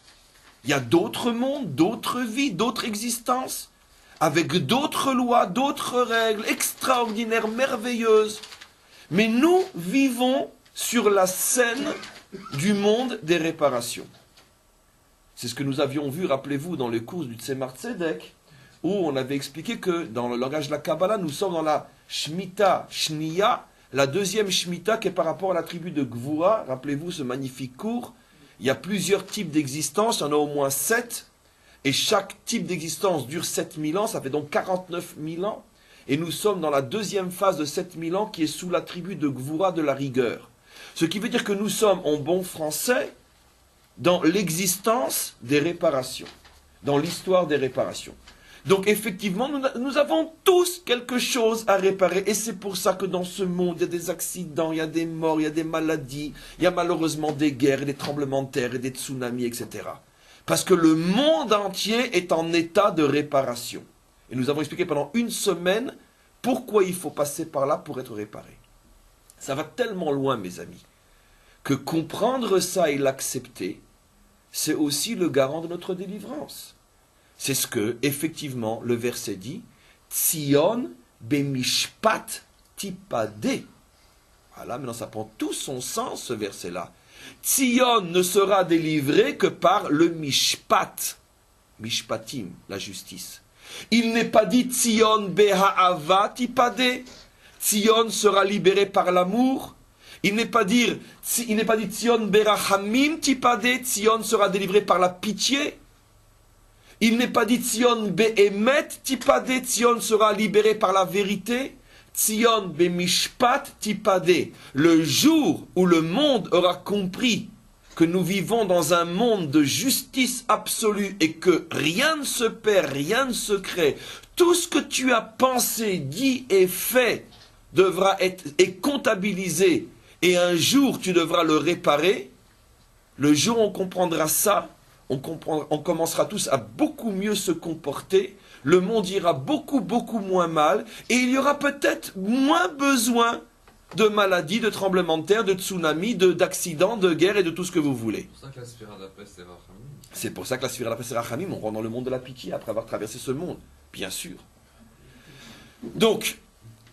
Il y a d'autres mondes, d'autres vies, d'autres existences, avec d'autres lois, d'autres règles extraordinaires, merveilleuses. Mais nous vivons sur la scène du monde des réparations. C'est ce que nous avions vu, rappelez-vous, dans les cours du Tzemar Tzedek, où on avait expliqué que dans le langage de la Kabbalah, nous sommes dans la Shemitah Shniya, la deuxième Shemitah qui est par rapport à la tribu de Gvura. Rappelez-vous ce magnifique cours. Il y a plusieurs types d'existence, il y en a au moins 7, et chaque type d'existence dure 7000 ans, ça fait donc 49 000 ans. Et nous sommes dans la deuxième phase de 7000 ans qui est sous la tribu de Gvura de la rigueur. Ce qui veut dire que nous sommes, en bon français, dans l'existence des réparations, dans l'histoire des réparations. Donc effectivement, nous avons tous quelque chose à réparer, et c'est pour ça que dans ce monde, il y a des accidents, il y a des morts, il y a des maladies, il y a malheureusement des guerres, des tremblements de terre, et des tsunamis, etc. Parce que le monde entier est en état de réparation. Et nous avons expliqué pendant une semaine pourquoi il faut passer par là pour être réparé. Ça va tellement loin, mes amis, que comprendre ça et l'accepter, c'est aussi le garant de notre délivrance. C'est ce que, effectivement, le verset dit, Tzion bemishpat tipade. Voilà, maintenant ça prend tout son sens, ce verset-là. Tzion ne sera délivré que par le mishpat. Mishpatim, la justice. Il n'est pas dit Tzion beha'ava tipade. Tzion sera libéré par l'amour. Il n'est pas dit Tzion berachamim tipade. Tzion sera délivré par la pitié. Il n'est pas dit Tzion be'emet tipade. Tzion sera libéré par la vérité. Tzion be'mishpat tipade. Le jour où le monde aura compris que nous vivons dans un monde de justice absolue et que rien ne se perd, rien ne se crée, tout ce que tu as pensé, dit et fait devra être comptabilisé et un jour tu devras le réparer. Le jour où on comprendra ça, on commencera tous à beaucoup mieux se comporter, le monde ira beaucoup moins mal, et il y aura peut-être moins besoin de maladies, de tremblements de terre, de tsunamis, d'accidents, de guerres et de tout ce que vous voulez. C'est pour ça que la sphère d'après c'est Rachamim. C'est pour ça que la sphère d'après c'est Rachamim, on rentre dans le monde de la pitié après avoir traversé ce monde, bien sûr. Donc,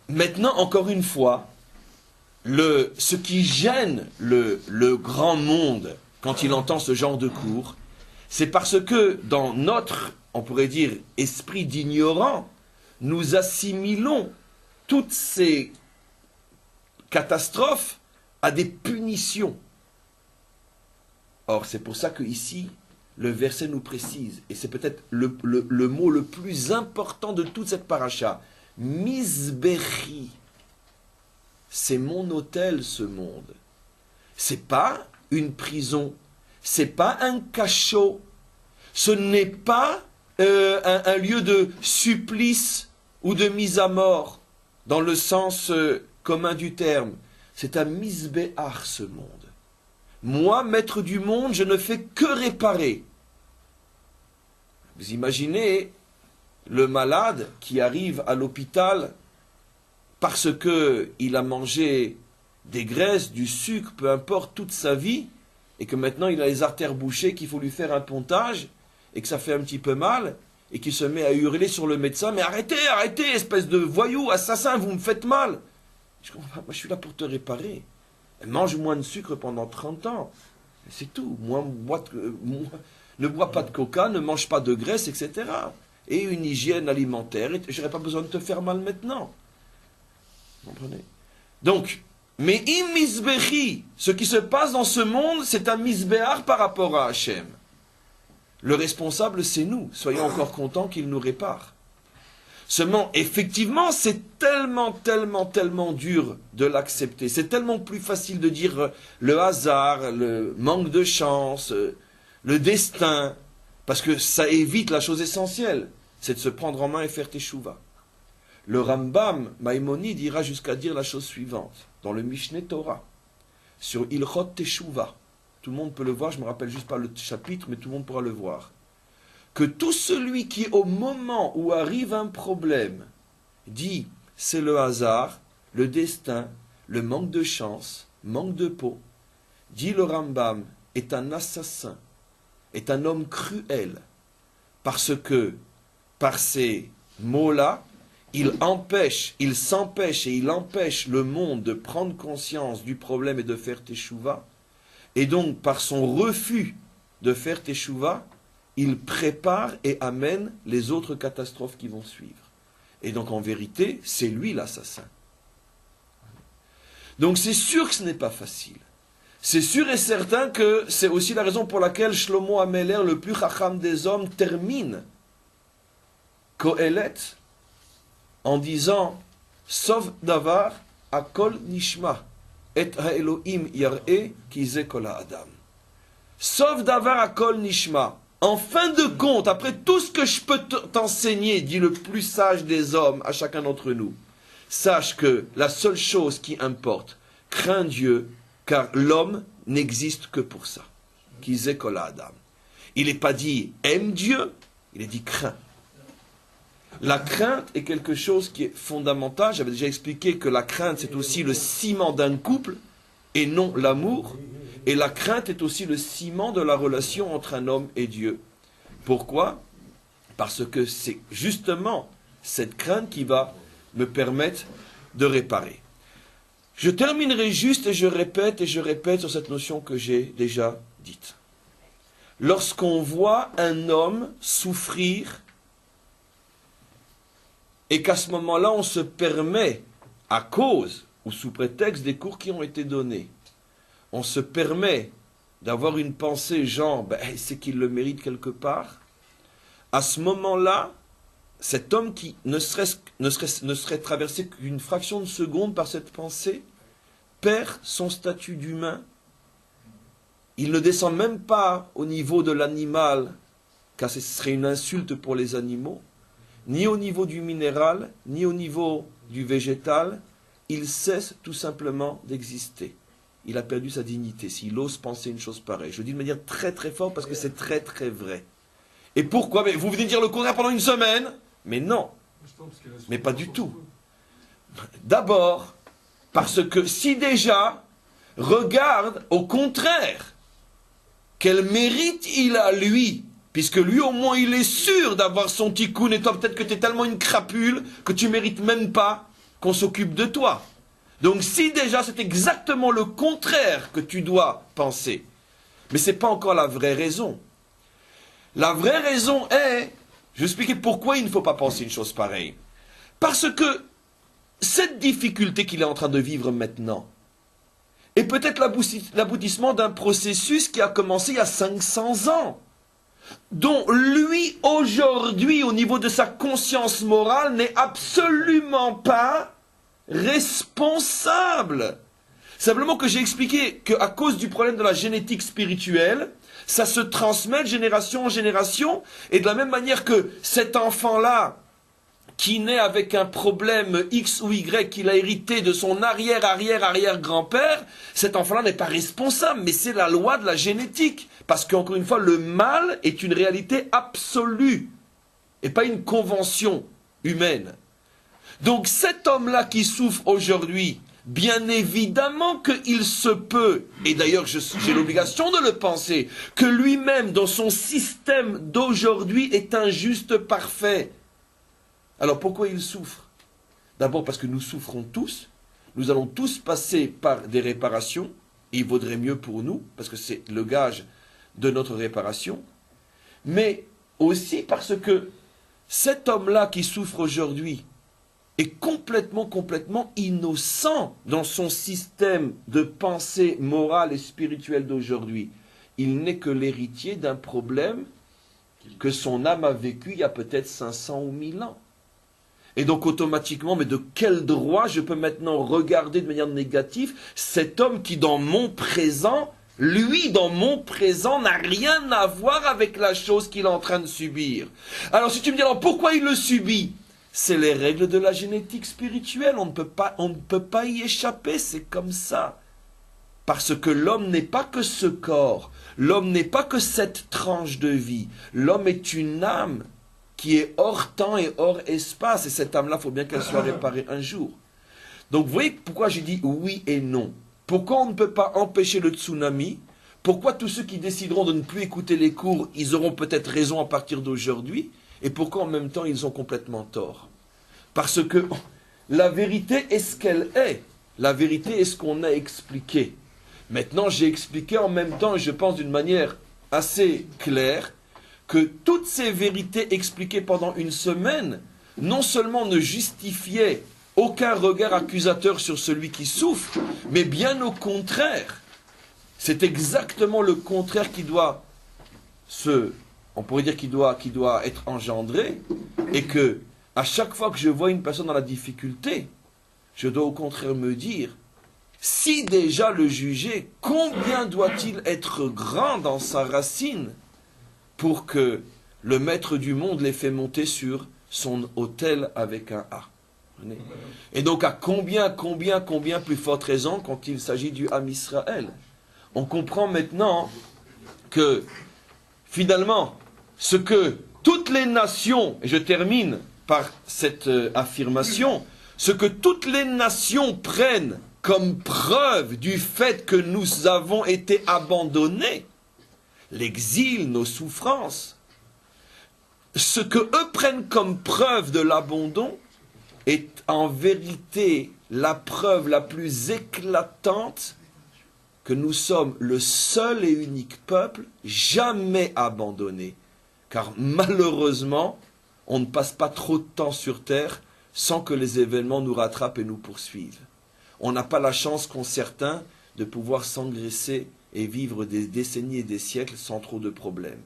maintenant, encore une fois, ce qui gêne le grand monde quand il entend ce genre de cours, c'est parce que dans notre, on pourrait dire, esprit d'ignorant, nous assimilons toutes ces catastrophes à des punitions. Or, c'est pour ça que ici, le verset nous précise, et c'est peut-être le mot le plus important de toute cette paracha, Mizbechi. C'est mon hôtel, ce monde. C'est pas une prison, c'est pas un cachot, ce n'est pas un lieu de supplice ou de mise à mort, dans le sens commun du terme. C'est un misbéach, ce monde. Moi, maître du monde, je ne fais que réparer. Vous imaginez le malade qui arrive à l'hôpital parce qu'il a mangé des graisses, du sucre, peu importe, toute sa vie, et que maintenant il a les artères bouchées, qu'il faut lui faire un pontage, et que ça fait un petit peu mal, et qu'il se met à hurler sur le médecin, mais arrêtez, arrêtez, espèce de voyou, assassin, vous me faites mal. Je comprends pas, moi je suis là pour te réparer. Mange moins de sucre pendant 30 ans. C'est tout. Ne bois pas de coca, ne mange pas de graisse, etc. Et une hygiène alimentaire. Je n'aurais pas besoin de te faire mal maintenant. Vous comprenez? Donc, mais imisbechi, ce qui se passe dans ce monde, c'est un misbéar par rapport à Hachem. Le responsable, c'est nous. Soyons encore contents qu'il nous répare. Seulement, effectivement, c'est tellement dur de l'accepter. C'est tellement plus facile de dire le hasard, le manque de chance, le destin, parce que ça évite la chose essentielle, c'est de se prendre en main et faire teshuva. Le Rambam, Maïmonide, ira jusqu'à dire la chose suivante, dans le Mishneh Torah, sur Ilchot Teshuva. Tout le monde peut le voir, je ne me rappelle juste pas le chapitre, mais tout le monde pourra le voir. Que tout celui qui, au moment où arrive un problème, dit c'est le hasard, le destin, le manque de chance, manque de peau, dit le Rambam, est un assassin, est un homme cruel, parce que, par ces mots-là, il s'empêche et il empêche le monde de prendre conscience du problème et de faire teshuva, et donc par son refus de faire teshuva, il prépare et amène les autres catastrophes qui vont suivre. Et donc en vérité, c'est lui l'assassin. Donc c'est sûr que ce n'est pas facile. C'est sûr et certain que c'est aussi la raison pour laquelle Shlomo Ameler, le plus chacham des hommes, termine Kohelet en disant Sov davar akol nishma et haElohim yar'e ki ze kol ha'adam. Sov davar akol nishma. En fin de compte, après tout ce que je peux t'enseigner, dit le plus sage des hommes à chacun d'entre nous, sache que la seule chose qui importe, crains Dieu, car l'homme n'existe que pour ça. Kizé kol ha'adam. Il n'est pas dit aime Dieu, il est dit crains. La crainte est quelque chose qui est fondamental. J'avais déjà expliqué que la crainte, c'est aussi le ciment d'un couple et non l'amour. Et la crainte est aussi le ciment de la relation entre un homme et Dieu. Pourquoi? Parce que c'est justement cette crainte qui va me permettre de réparer. Je terminerai juste et je répète sur cette notion que j'ai déjà dite. Lorsqu'on voit un homme souffrir et qu'à ce moment-là on se permet, à cause ou sous prétexte des cours qui ont été donnés, on se permet d'avoir une pensée genre, c'est qu'il le mérite quelque part, à ce moment-là, cet homme qui ne serait traversé qu'une fraction de seconde par cette pensée, perd son statut d'humain. Il ne descend même pas au niveau de l'animal, car ce serait une insulte pour les animaux, ni au niveau du minéral, ni au niveau du végétal. Il cesse tout simplement d'exister. Il a perdu sa dignité, s'il ose penser une chose pareille. Je le dis de manière très très forte parce que c'est très très vrai. Et pourquoi? Mais vous venez dire le contraire pendant une semaine? Mais non. Mais pas du tout. D'abord, parce que si déjà, regarde au contraire, quel mérite il a lui Puisque lui, au moins, il est sûr d'avoir son tikkun, et toi, peut-être que tu es tellement une crapule que tu mérites même pas qu'on s'occupe de toi. Donc si déjà c'est exactement le contraire que tu dois penser, mais ce n'est pas encore la vraie raison. La vraie raison est, je vais expliquer pourquoi il ne faut pas penser une chose pareille. Parce que cette difficulté qu'il est en train de vivre maintenant est peut-être l'aboutissement d'un processus qui a commencé il y a 500 ans, dont lui, aujourd'hui, au niveau de sa conscience morale, n'est absolument pas responsable. Simplement que j'ai expliqué qu'à cause du problème de la génétique spirituelle, ça se transmet de génération en génération, et de la même manière que cet enfant-là, qui naît avec un problème X ou Y qu'il a hérité de son arrière-arrière-arrière-grand-père, cet enfant-là n'est pas responsable, mais c'est la loi de la génétique. Parce qu'encore une fois, le mal est une réalité absolue, et pas une convention humaine. Donc cet homme-là qui souffre aujourd'hui, bien évidemment qu'il se peut, et d'ailleurs j'ai l'obligation de le penser, que lui-même, dans son système d'aujourd'hui, est injuste parfait. Alors pourquoi il souffre? D'abord parce que nous souffrons tous, nous allons tous passer par des réparations, et il vaudrait mieux pour nous, parce que c'est le gage de notre réparation, mais aussi parce que cet homme-là qui souffre aujourd'hui est complètement innocent dans son système de pensée morale et spirituelle d'aujourd'hui. Il n'est que l'héritier d'un problème que son âme a vécu il y a peut-être 500 ou 1000 ans. Et donc automatiquement, mais de quel droit je peux maintenant regarder de manière négative cet homme qui dans mon présent, lui dans mon présent n'a rien à voir avec la chose qu'il est en train de subir. Alors si tu me dis alors pourquoi il le subit? C'est les règles de la génétique spirituelle, on ne peut pas y échapper, c'est comme ça. Parce que l'homme n'est pas que ce corps, l'homme n'est pas que cette tranche de vie, l'homme est une âme qui est hors temps et hors espace, et cette âme-là, il faut bien qu'elle soit réparée un jour. Donc vous voyez pourquoi j'ai dit oui et non. Pourquoi on ne peut pas empêcher le tsunami? Pourquoi tous ceux qui décideront de ne plus écouter les cours, ils auront peut-être raison à partir d'aujourd'hui? Et pourquoi en même temps ils ont complètement tort? Parce que la vérité est ce qu'elle est. La vérité est ce qu'on a expliqué. Maintenant j'ai expliqué en même temps, et je pense d'une manière assez claire, que toutes ces vérités expliquées pendant une semaine, non seulement ne justifiaient aucun regard accusateur sur celui qui souffre, mais bien au contraire. C'est exactement le contraire qui doit on pourrait dire qui doit être engendré, et que à chaque fois que je vois une personne dans la difficulté, je dois au contraire me dire, si déjà le juger, combien doit-il être grand dans sa racine pour que le maître du monde l'ait fait monter sur son autel avec un A. Et donc à combien plus forte raison quand il s'agit du Ham Israël. On comprend maintenant que finalement, ce que toutes les nations, et je termine par cette affirmation, ce que toutes les nations prennent comme preuve du fait que nous avons été abandonnés, l'exil, nos souffrances, ce que eux prennent comme preuve de l'abandon est en vérité la preuve la plus éclatante que nous sommes le seul et unique peuple jamais abandonné. Car malheureusement, on ne passe pas trop de temps sur terre sans que les événements nous rattrapent et nous poursuivent. On n'a pas la chance qu'ont certains de pouvoir s'engraisser et vivre des décennies et des siècles sans trop de problèmes.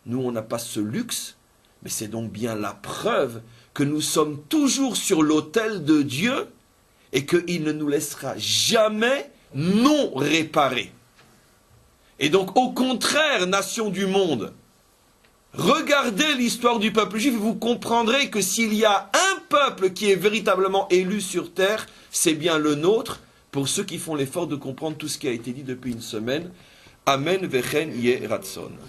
Nous, on n'a pas ce luxe, mais c'est donc bien la preuve que nous sommes toujours sur l'autel de Dieu et qu'il ne nous laissera jamais non réparés. Et donc, au contraire, nation du monde, regardez l'histoire du peuple juif et vous comprendrez que s'il y a un peuple qui est véritablement élu sur terre, c'est bien le nôtre, pour ceux qui font l'effort de comprendre tout ce qui a été dit depuis une semaine. Amen vechen yeh ratson.